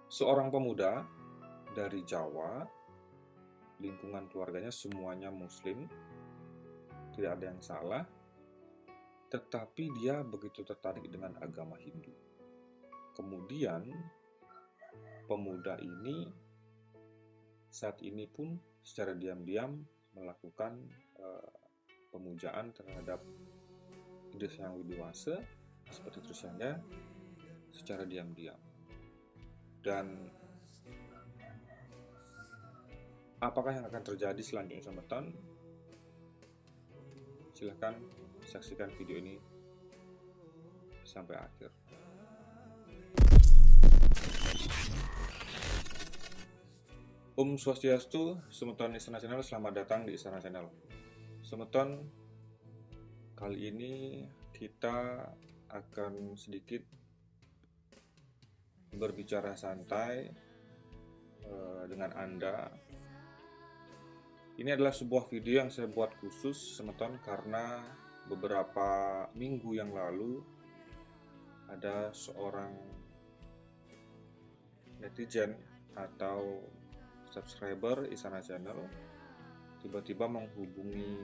Seorang pemuda dari Jawa, lingkungan keluarganya semuanya Muslim, tidak ada yang salah, tetapi dia begitu tertarik dengan agama Hindu. Kemudian, pemuda ini saat ini pun secara diam-diam melakukan pemujaan terhadap Ida Hyang Widiwasa seperti tulisannya secara diam-diam. Dan apakah yang akan terjadi selanjutnya teman-teman? Silahkan saksikan video ini sampai akhir. Om Swastiastu, Semeton Istana Channel, selamat datang di Istana Channel. Semeton, kali ini kita akan sedikit berbicara santai dengan Anda. Ini adalah sebuah video yang saya buat khusus Semeton karena beberapa minggu yang lalu ada seorang netizen atau subscriber Istana Channel tiba-tiba menghubungi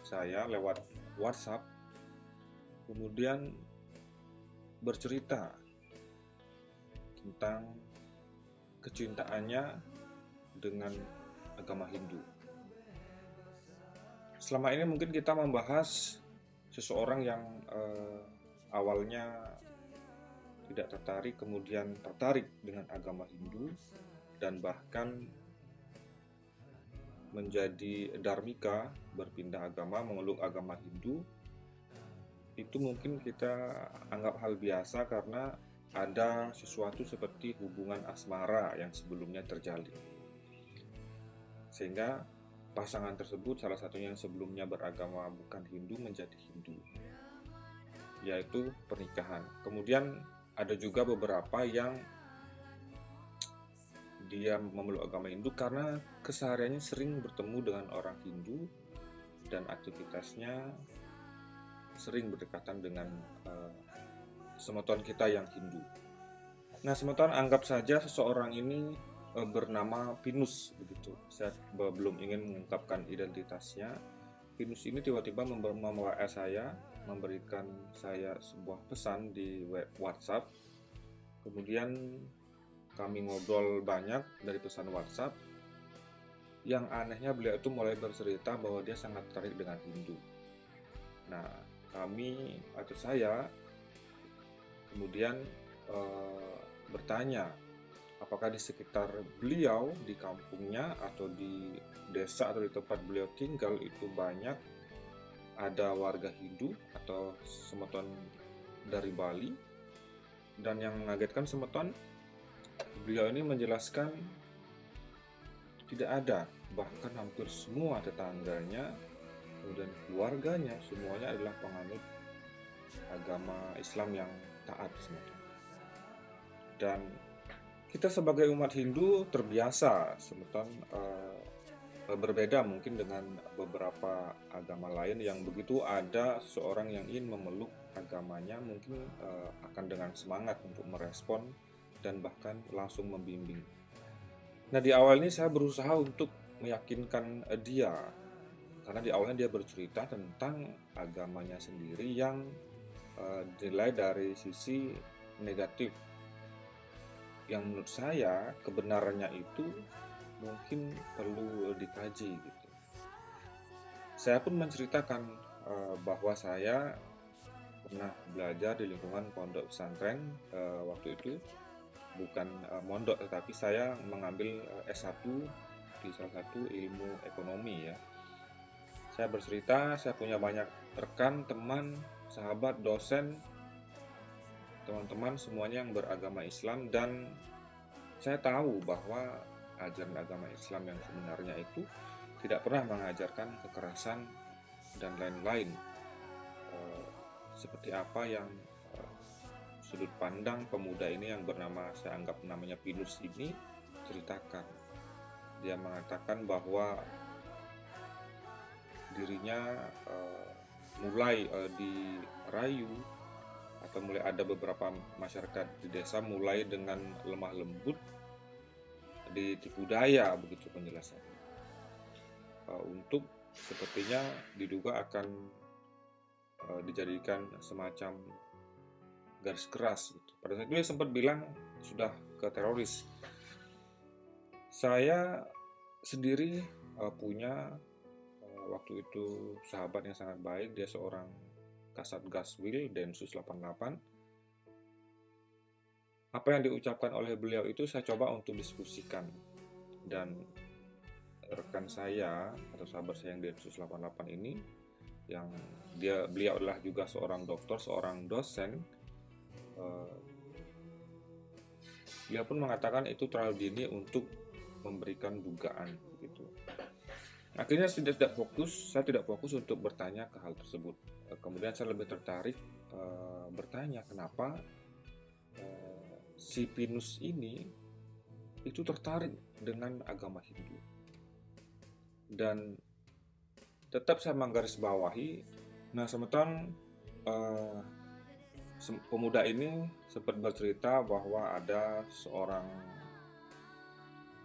saya lewat WhatsApp, kemudian bercerita tentang kecintaannya dengan agama Hindu. Selama ini mungkin kita membahas seseorang yang awalnya tidak tertarik, kemudian tertarik dengan agama Hindu, dan bahkan menjadi dharmika, berpindah agama, memeluk agama Hindu. Itu mungkin kita anggap hal biasa karena ada sesuatu seperti hubungan asmara yang sebelumnya terjalin. Sehingga pasangan tersebut, salah satunya yang sebelumnya beragama bukan Hindu menjadi Hindu, yaitu pernikahan. Kemudian ada juga beberapa yang dia memeluk agama Hindu karena kesehariannya sering bertemu dengan orang Hindu dan aktivitasnya sering berdekatan dengan semeton kita yang Hindu. Nah, semeton anggap saja seseorang ini bernama Pinus begitu. Saya belum ingin mengungkapkan identitasnya. Pinus ini tiba-tiba membawa saya, memberikan saya sebuah pesan di WhatsApp. Kemudian kami ngobrol banyak dari pesan WhatsApp. Yang anehnya beliau itu mulai bercerita bahwa dia sangat tertarik dengan Hindu. Nah, kami atau saya kemudian bertanya apakah di sekitar beliau, di kampungnya atau di desa atau di tempat beliau tinggal itu banyak ada warga Hindu atau semeton dari Bali. Dan yang mengagetkan semeton, beliau ini menjelaskan tidak ada, bahkan hampir semua tetangganya kemudian keluarganya semuanya adalah penganut agama Islam yang taat semeton. Dan kita sebagai umat Hindu terbiasa semeton berbeda mungkin dengan beberapa agama lain yang begitu ada seseorang yang ingin memeluk agamanya mungkin akan dengan semangat untuk merespon dan bahkan langsung membimbing. Nah, di awal ini saya berusaha untuk meyakinkan dia karena di awalnya dia bercerita tentang agamanya sendiri yang dinilai dari sisi negatif, yang menurut saya kebenarannya itu mungkin perlu dikaji gitu. Saya pun menceritakan bahwa saya pernah belajar di lingkungan pondok pesantren waktu itu, bukan mondok tetapi saya mengambil S1 di salah satu ilmu ekonomi ya. Saya bercerita, saya punya banyak rekan, teman, sahabat, dosen, teman-teman semuanya yang beragama Islam, dan saya tahu bahwa ajaran agama Islam yang sebenarnya itu tidak pernah mengajarkan kekerasan dan lain-lain seperti apa yang sudut pandang pemuda ini yang bernama, saya anggap namanya Pinus ini, ceritakan. Dia mengatakan bahwa dirinya mulai dirayu atau mulai ada beberapa masyarakat di desa mulai dengan lemah lembut ditipu daya, begitu penjelasannya. Untuk sepertinya diduga akan dijadikan semacam garis keras gitu. Pada saat itu dia sempat bilang sudah ke teroris. Saya sendiri punya waktu itu sahabat yang sangat baik, dia seorang Kasat Gaswil Densus 88. Apa yang diucapkan oleh beliau itu saya coba untuk diskusikan, dan rekan saya atau sahabat saya yang Densus 88 ini, yang beliau adalah juga seorang dokter, seorang dosen, beliau pun mengatakan itu terlalu dini untuk memberikan dugaan gitu. Akhirnya saya tidak fokus untuk bertanya ke hal tersebut. Kemudian saya lebih tertarik bertanya kenapa si Pinus ini itu tertarik dengan agama Hindu. Dan tetap saya menggarisbawahi, nah sementara pemuda ini sempat bercerita bahwa ada seorang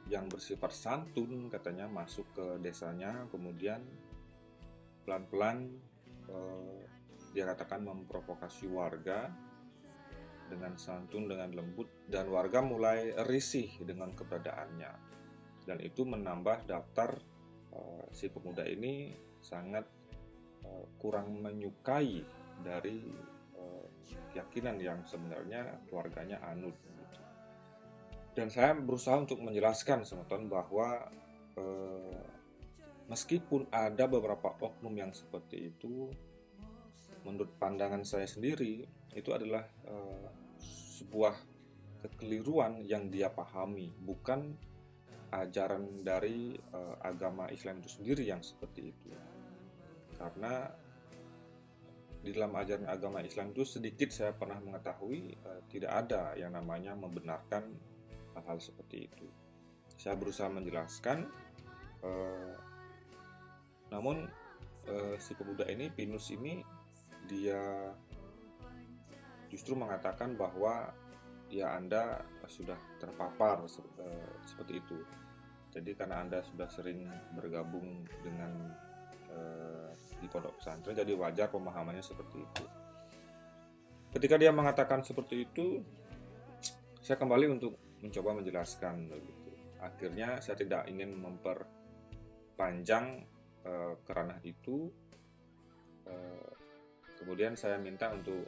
yang bersifat santun katanya masuk ke desanya, kemudian pelan-pelan dia katakan memprovokasi warga dengan santun, dengan lembut, dan warga mulai risih dengan keberadaannya, dan itu menambah daftar si pemuda ini sangat kurang menyukai dari keyakinan yang sebenarnya keluarganya anut. Dan saya berusaha untuk menjelaskan semeton bahwa meskipun ada beberapa oknum yang seperti itu, menurut pandangan saya sendiri itu adalah sebuah kekeliruan yang dia pahami, bukan ajaran dari agama Islam itu sendiri yang seperti itu. Karena di dalam ajaran agama Islam itu sedikit saya pernah mengetahui tidak ada yang namanya membenarkan hal-hal seperti itu. Saya berusaha menjelaskan, namun si pemuda ini, Pinus ini, dia justru mengatakan bahwa ya Anda sudah terpapar seperti itu. Jadi karena Anda sudah sering bergabung dengan di pondok pesantren, jadi wajar pemahamannya seperti itu. Ketika dia mengatakan seperti itu, saya kembali untuk mencoba menjelaskan begitu. Akhirnya saya tidak ingin memperpanjang kerana itu. Kemudian saya minta untuk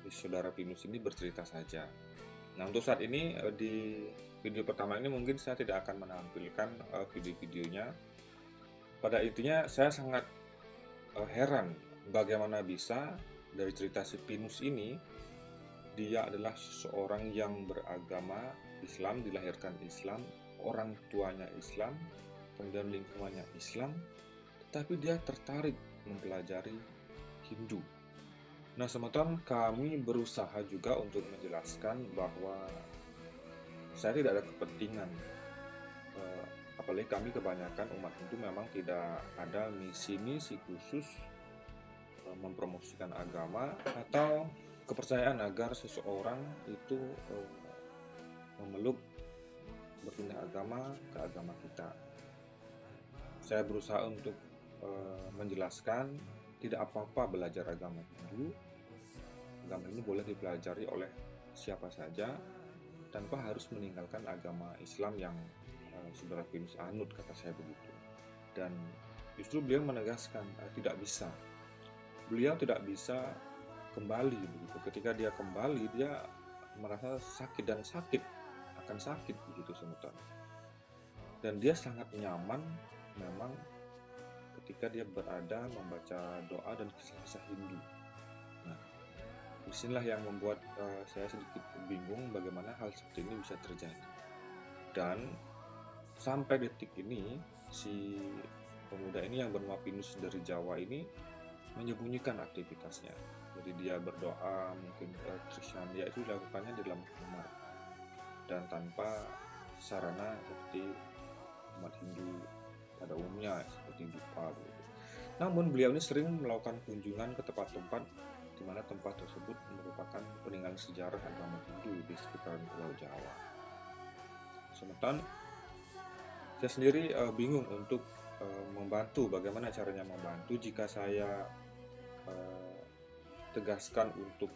saudara Pinus ini bercerita saja. Nah, untuk saat ini di video pertama ini mungkin saya tidak akan menampilkan video-videonya. Pada intinya saya sangat heran bagaimana bisa dari cerita si Pinus ini, dia adalah seseorang yang beragama Islam, dilahirkan Islam, orang tuanya Islam, kemudian lingkungannya Islam, tetapi dia tertarik mempelajari Hindu. Nah, sementara kami berusaha juga untuk menjelaskan bahwa saya tidak ada kepentingan, apalagi kami kebanyakan umat Hindu memang tidak ada misi-misi khusus mempromosikan agama atau kepercayaan agar seseorang itu memeluk berpindah agama ke agama kita. Saya berusaha untuk menjelaskan tidak apa-apa belajar agama Hindu. Agama ini boleh dipelajari oleh siapa saja tanpa harus meninggalkan agama Islam yang saudara Pinus anut, kata saya begitu. Dan justru beliau menegaskan tidak bisa. Beliau tidak bisa kembali begitu. Ketika dia kembali, dia merasa sakit dan akan sakit begitu semutan. Dan dia sangat nyaman memang ketika dia berada membaca doa dan kisah-kisah Hindu. Nah, disinilah yang membuat saya sedikit bingung bagaimana hal seperti ini bisa terjadi. Dan sampai detik ini si pemuda ini yang bernama Pinus dari Jawa ini menyembunyikan aktivitasnya. Jadi dia berdoa, mungkin Krishnaya itu dilakukannya di dalam kamar dan tanpa sarana seperti umat Hindu pada umumnya seperti dupa gitu. Namun beliau ini sering melakukan kunjungan ke tempat-tempat di mana tempat tersebut merupakan peninggalan sejarah agama Hindu di sekitaran Pulau Jawa. Sementara saya sendiri bingung untuk membantu, bagaimana caranya membantu jika saya tegaskan untuk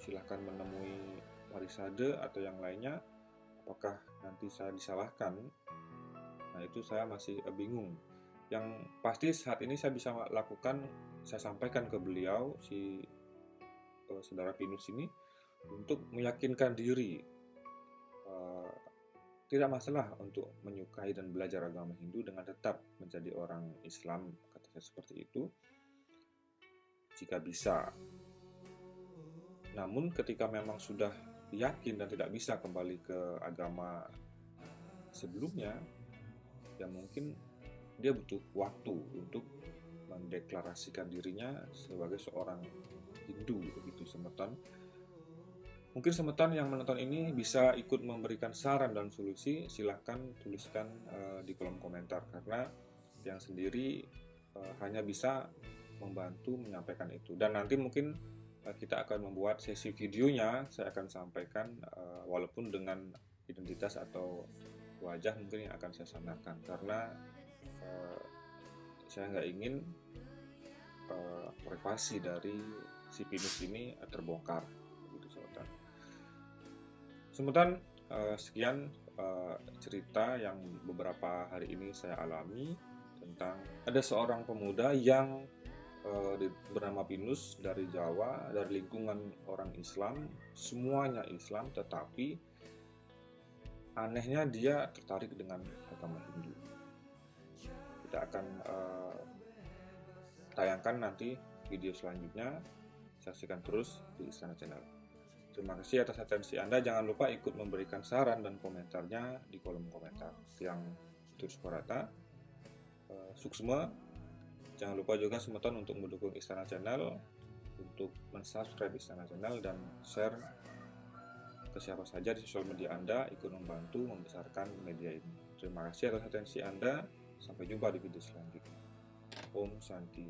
silahkan menemui Marisade atau yang lainnya, apakah nanti saya disalahkan? Nah, itu saya masih bingung. Yang pasti saat ini saya bisa lakukan, saya sampaikan ke beliau, si saudara Pinus ini, untuk meyakinkan diri. Tidak masalah untuk menyukai dan belajar agama Hindu dengan tetap menjadi orang Islam, kata saya seperti itu, jika bisa. Namun ketika memang sudah yakin dan tidak bisa kembali ke agama sebelumnya, ya mungkin dia butuh waktu untuk mendeklarasikan dirinya sebagai seorang Hindu begitu. Mungkin semeton yang menonton ini bisa ikut memberikan saran dan solusi, silahkan tuliskan di kolom komentar, karena yang sendiri hanya bisa membantu menyampaikan itu. Dan nanti mungkin kita akan membuat sesi videonya, saya akan sampaikan walaupun dengan identitas atau wajah mungkin yang akan saya samakan, karena saya nggak ingin privasi dari si Pinus ini terbongkar begitu sobat. Sementara sekian cerita yang beberapa hari ini saya alami tentang ada seorang pemuda yang bernama Pinus dari Jawa, dari lingkungan orang Islam, semuanya Islam, tetapi anehnya dia tertarik dengan agama Hindu. Kita akan tayangkan nanti video selanjutnya, saksikan terus di Istana Channel. Terima kasih atas atensi Anda. Jangan lupa ikut memberikan saran dan komentarnya di kolom komentar. Yang terus Korata, Suksma. Jangan lupa juga semeton untuk mendukung Istana Channel, untuk mensubscribe Istana Channel dan share ke siapa saja di sosial media Anda, ikut membantu membesarkan media ini. Terima kasih atas atensi Anda. Sampai jumpa di video selanjutnya. Om Santi.